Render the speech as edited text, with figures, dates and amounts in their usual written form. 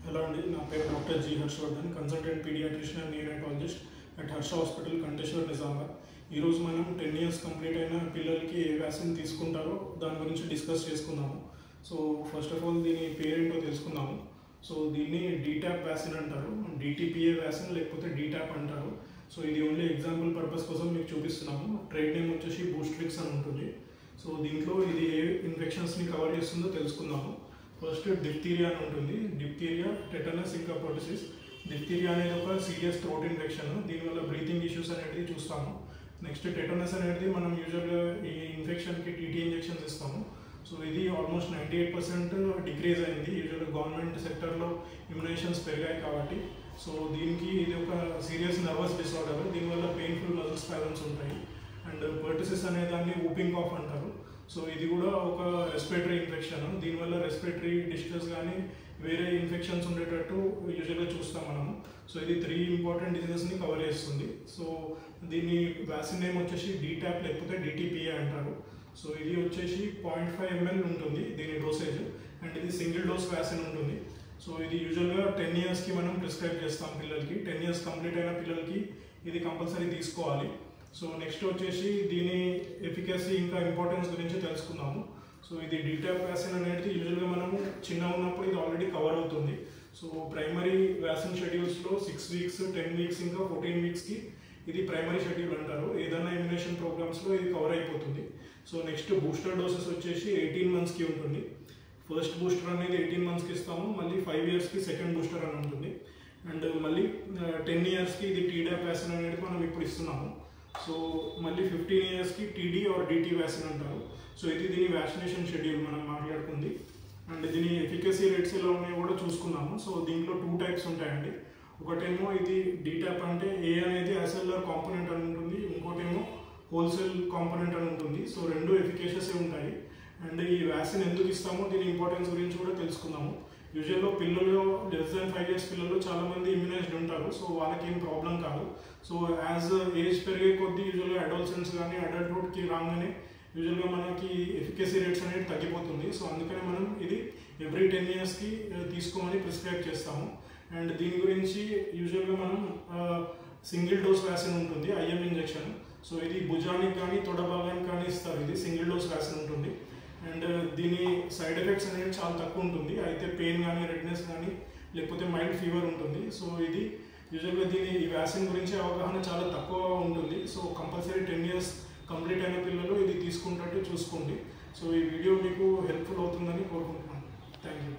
Hello అండి, నా పేరు doctor G Harshavardhan, consultant paediatrician and neonatologist at Harsha hospital Kanteshwar Nizamabad. ఈరోజు మనం 10 years కంప్లీట్ అయిన పిల్లలకి ఏ వ్యాక్సిన్ తీసుకుంటారో దాని గురించి డిస్కస్ చేసుకుందాము. సో ఫస్ట్ ఆఫ్ ఆల్ దీని పేరేంటో తెలుసుకుందాము. సో దీన్ని డీటాప్ వ్యాక్సిన్ అంటారు, డిటిపిఏ వ్యాక్సిన్ లేకపోతే డీటాప్ అంటారు. సో ఇది ఓన్లీ ఎగ్జాంపుల్ పర్పస్ కోసం మీకు చూపిస్తున్నాము. ట్రేడ్ నేమ్ వచ్చేసి బూస్ట్రిక్స్ అని ఉంటుంది. సో దీంట్లో ఇది ఏ ఇన్ఫెక్షన్స్ని కవర్ చేస్తుందో తెలుసుకుందాము. ఫస్ట్ డిప్తీరియా అని ఉంటుంది. డిప్తీరియా, టెటనస్, ఇంకా పర్టుసిస్. డిప్తీరియా అనేది ఒక సీరియస్ థ్రోట్ ఇన్ఫెక్షన్, దీనివల్ల బ్రీతింగ్ ఇష్యూస్ అనేది చూస్తాము. నెక్స్ట్ టెటనస్ అనేది మనం యూజువల్గా ఈ ఇన్ఫెక్షన్కి టీటీ ఇంజెక్షన్స్ ఇస్తాము. సో ఇది ఆల్మోస్ట్ 98% డిక్రీజ్ అయింది. యూజువల్గా గవర్నమెంట్ సెక్టర్లో ఇమ్యునైజేషన్స్ పెరిగాయి కాబట్టి. సో దీనికి ఇది ఒక సీరియస్ నర్వస్ డిసార్డర్, దీనివల్ల పెయిన్ఫుల్ మజిల్ స్పాజమ్స్ ఉంటాయి. అండ్ పర్టుసిస్ అనే దాన్ని ఊపింగ్ కాఫ్ అంటారు. సో ఇది కూడా ఒక రెస్పిరేటరీ ఇన్ఫెక్షన్, దీనివల్ల రెస్పిరేటరీ డిస్ట్రెస్ కానీ వేరే ఇన్ఫెక్షన్స్ ఉండేటట్టు యూజువల్గా చూస్తాం మనము. సో ఇది 3 ఇంపార్టెంట్ డిసీజెస్ని కవర్ చేస్తుంది. సో దీని వ్యాక్సిన్ నేమ్ వచ్చేసి డీటాప్ లేకపోతే డిటిపిఏ అంటారు. సో ఇది వచ్చేసి 0.5 ml ఉంటుంది దీని డోసేజ్, అండ్ ఇది సింగిల్ డోస్ వ్యాక్సిన్ ఉంటుంది. సో ఇది యూజువల్గా 10 yearsకి మనం ప్రిస్క్రైబ్ చేస్తాం పిల్లలకి. 10 years కంప్లీట్ అయిన పిల్లలకి ఇది కంపల్సరీ తీసుకోవాలి. సో నెక్స్ట్ వచ్చేసి దీని ఎఫికసీ ఇంకా ఇంపార్టెన్స్ గురించి తెలుసుకుందాము. సో ఇది డీటాప్ వ్యాక్సిన్ అనేది యూజువల్గా మనము చిన్నగా ఉన్నప్పుడు ఇది ఆల్రెడీ కవర్ అవుతుంది. సో ప్రైమరీ వ్యాక్సిన్ షెడ్యూల్స్లో 6 weeks, 10 weeks, ఇంకా 14 weeksకి ఇది ప్రైమరీ షెడ్యూల్ అంటారు. ఏదైనా ఇమ్యునేషన్ ప్రోగ్రామ్స్లో ఇది కవర్ అయిపోతుంది. సో నెక్స్ట్ బూస్టర్ డోసెస్ వచ్చేసి 18 monthsకి ఉంటుంది. ఫస్ట్ బూస్టర్ అనేది 18 monthsకి ఇస్తాము, మళ్ళీ 5 yearsకి సెకండ్ బూస్టర్ అని ఉంటుంది. అండ్ మళ్ళీ 10 yearsకి ఇది టీడాప్ వ్యాక్సిన్ అనేది మనం ఇప్పుడు ఇస్తున్నాము. సో మళ్ళీ 15 yearsకి టీడీ ఆర్ డిటీ వ్యాక్సిన్ అంటారు. సో ఇది దీని వ్యాక్సినేషన్ షెడ్యూల్ మనం మాట్లాడుకుంది. అండ్ దీని ఎఫికసీ రేట్స్ ఎలా ఉన్నాయో కూడా చూసుకున్నాము. సో దీంట్లో 2 types ఉంటాయండి. ఒకటేమో ఇది డీటాప్ అంటే ఏ అనేది యాసెల్యులర్ కాంపోనెంట్ అని ఉంటుంది, ఇంకోటేమో హోల్సేల్ కాంపోనెంట్ అని ఉంటుంది. సో రెండు ఎఫికేషియస్ ఉంటాయి. అండ్ ఈ వ్యాక్సిన్ ఎందుకు ఇస్తామో దీని ఇంపార్టెన్స్ గురించి కూడా తెలుసుకుందాము. యూజువల్గా పిల్లలు లెస్ దాన్ 5 years పిల్లలు చాలామంది ఇమ్యునైజ్డ్ ఉంటారు. సో వాళ్ళకి ఏం ప్రాబ్లం కాదు. సో యాజ్ ఏజ్ పెరిగే కొద్దీ యూజువల్గా అడోల్సెంట్స్ కానీ అడల్ట్హుడ్కి రాగానే యూజువల్గా మనకి ఎఫికసీ రేట్స్ అనేది తగ్గిపోతుంది. సో అందుకని మనం ఇది ఎవ్రీ 10 yearsకి తీసుకోమని ప్రిస్క్రైబ్ చేస్తాము. అండ్ దీని గురించి యూజువల్గా మనం సింగిల్ డోస్ వ్యాక్సిన్ ఉంటుంది, ఐఎం ఇంజెక్షన్. సో ఇది భుజానికి కానీ తొడ భాగానికి కానీ ఇస్తారు. ఇది సింగిల్ డోస్ వ్యాక్సిన్ ఉంటుంది. అండ్ దీని సైడ్ ఎఫెక్ట్స్ అనేది చాలా తక్కువ ఉంటుంది. అయితే పెయిన్ కానీ రెడ్నెస్ కానీ లేకపోతే మైల్డ్ ఫీవర్ ఉంటుంది. సో ఇది యూజువల్గా ఈ వ్యాక్సిన్ గురించి అవగాహన చాలా తక్కువ ఉంటుంది. సో కంపల్సరీ 10 years కంప్లీట్ అయిన పిల్లలు ఇది తీసుకుంటట్టు చూసుకోండి. సో ఈ వీడియో మీకు హెల్ప్ఫుల్ అవుతుందని కోరుకుంటున్నాను. Thank you.